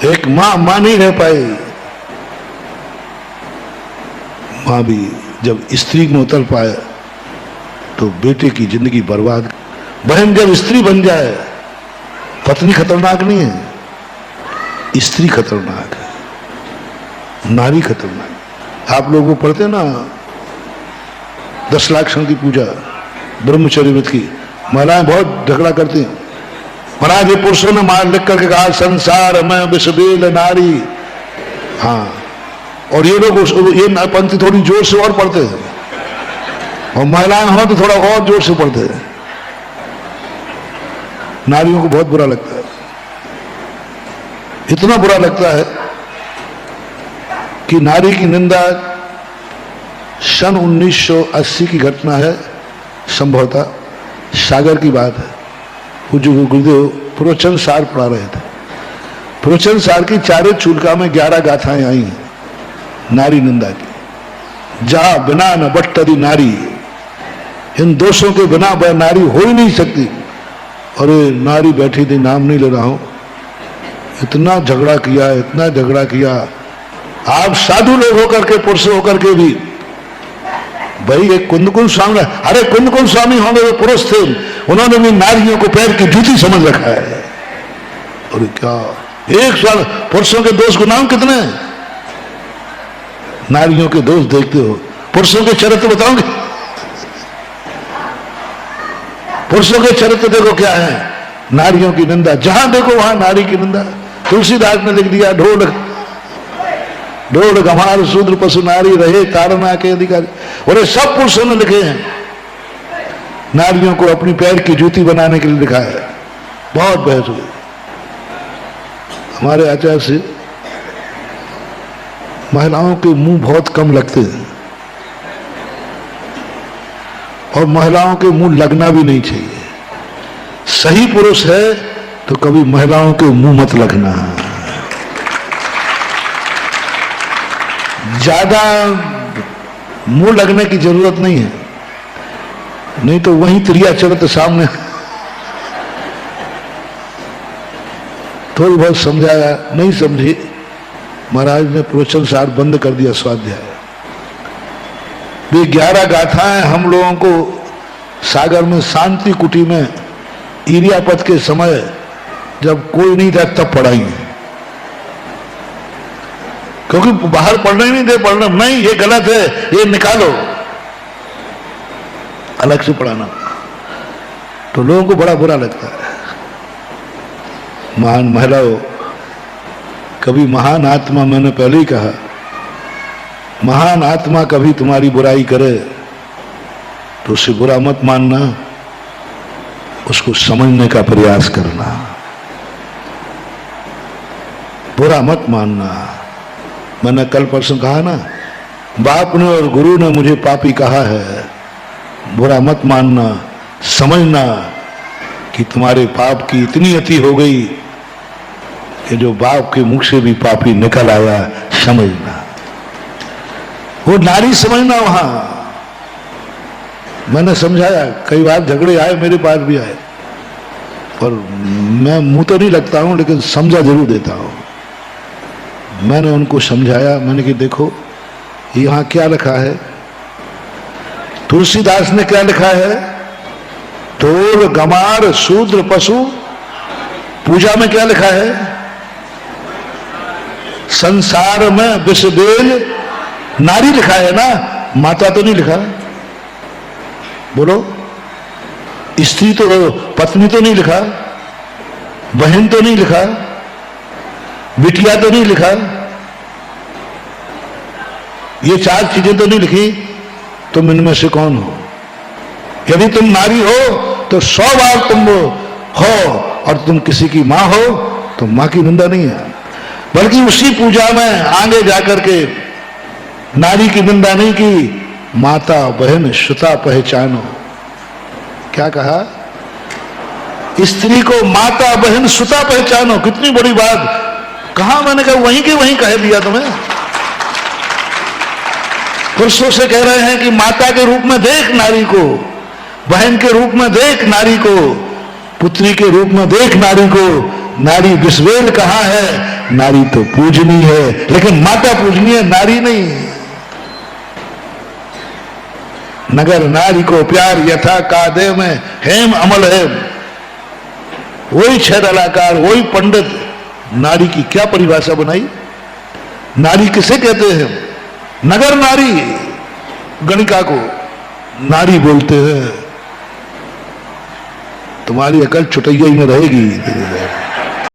एक मां मां नहीं रह पाई। मां भी जब स्त्री में उतर पाए तो बेटे की जिंदगी बर्बाद। बहन जब स्त्री बन जाए, पत्नी खतरनाक नहीं है, स्त्री खतरनाक है, नारी खतरनाक। आप लोगों को पढ़ते ना 10 लाख क्षण की पूजा, ब्रह्मचर्य व्रत की, महिलाएं बहुत झगड़ा करती हैं। महाराज ये पुरुषों ने मार लिख करके कहा संसार में विषबेल नारी। हाँ, और ये लोग ये पंक्ति थोड़ी जोर से और पढ़ते हैं, और महिलाएं हो तो थोड़ा और जोर से पढ़ते हैं। नारियों को बहुत बुरा लगता है, इतना बुरा लगता है कि नारी की निंदा सन 1980 की घटना है, संभवतः सागर की बात है। पूज्य गुरुदेव प्रवचन सार पढ़ा रहे थे। प्रवचन सार की चारे चूलका में 11 गाथाएं आई हैं नारी निंदा की। जा बिना न बट्टरी नारी, इन दोषों के बिना नारी हो ही नहीं सकती। अरे नारी बैठी थी, नाम नहीं ले रहा हूं, इतना झगड़ा किया, इतना झगड़ा किया। आप साधु लोग होकर के, पुरुष होकर के भी, भाई एक कुंदकुल स्वामी, अरे कुंदकुल स्वामी होंगे वो पुरुष थे, उन्होंने भी नारियों को पैर की जूती समझ रखा है। और क्या एक साल पुरुषों के दोष गुनाह कितने हैं, नारियों के दोष देखते हो। पुरुषों के चरित्र बताओगे, पुरुषों के चरित्र देखो क्या है, नारियों की निंदा, जहां देखो वहां नारी की निंदा। तुलसीदास ने लिख दिया ढोल गंवार शूद्र पशु नारी रहे ताड़ना के अधिकारी। और ये सब पुरुषों ने लिखे हैं, नारियों को अपनी पैर की जूती बनाने के लिए लिखा है। बहुत बहस हुई। हमारे आचार्य से महिलाओं के मुंह बहुत कम लगते हैं, और महिलाओं के मुंह लगना भी नहीं चाहिए। सही पुरुष है तो कभी महिलाओं के मुंह मत लगना। ज्यादा मुंह लगने की जरूरत नहीं है, नहीं तो वहीं त्रिया चरित्र सामने। थोड़ी बहुत समझाया, नहीं समझी, महाराज ने प्रवचन सार बंद कर दिया स्वाध्याय। वे 11 गाथाएं हम लोगों को सागर में शांति कुटी में इरियापत के समय जब कोई नहीं था तब पढ़ाई, क्योंकि बाहर पढ़ने ही नहीं दे। पढ़ना नहीं, ये गलत है, ये निकालो, अलग से पढ़ाना, तो लोगों को बड़ा बुरा लगता है। महान महिलाओं, कभी महान आत्मा, मैंने पहले ही कहा, महान आत्मा कभी तुम्हारी बुराई करे तो उसे बुरा मत मानना, उसको समझने का प्रयास करना, बुरा मत मानना। मैंने कल परसों कहा ना, बाप ने और गुरु ने मुझे पापी कहा है, बुरा मत मानना, समझना कि तुम्हारे पाप की इतनी अति हो गई कि जो बाप के मुख से भी पापी निकल आया, समझना। वो नारी समझना। वहां मैंने समझाया, कई बार झगड़े आए, मेरे पास भी आए, और मैं मुंह तो नहीं लगता हूं, लेकिन समझा जरूर देता हूं। मैंने उनको समझाया, मैंने कि देखो यहां क्या लिखा है, तुलसीदास ने क्या लिखा है, ढोल गमार शूद्र पशु। पूजा में क्या लिखा है, संसार में विषबेल नारी लिखा है ना, माता तो नहीं लिखा। बोलो, स्त्री तो, पत्नी तो नहीं लिखा, बहन तो नहीं लिखा, बिटिया तो नहीं लिखा, ये 4 चीजें तो नहीं लिखी। तुम इनमें से कौन हो? यदि तुम नारी हो तो 100 बार तुम हो, और तुम किसी की मां हो तो मां की निंदा नहीं है, बल्कि उसी पूजा में आगे जाकर के नारी की निंदा नहीं की, माता बहन सुता पहचानो। क्या कहा? स्त्री को माता बहन सुता पहचानो। कितनी बड़ी बात। कहा? मैंने कहा वहीं के वहीं कह दिया तुम्हें। पुरुषों से कह रहे हैं कि माता के रूप में देख नारी को, बहन के रूप में देख नारी को, पुत्री के रूप में देख नारी को। नारी विषबेल कहाँ है? नारी तो पूजनीय है, लेकिन माता पूजनीय, नारी नहीं। नगर नारी को प्यार यथा कादे में हेम अमल हेम। वही छह कलाकार, वही पंडित नारी की क्या परिभाषा बनाई। नारी किसे कहते हैं? नगर नारी, गणिका को नारी बोलते हैं। तुम्हारी अकल चुटैया में रहेगी।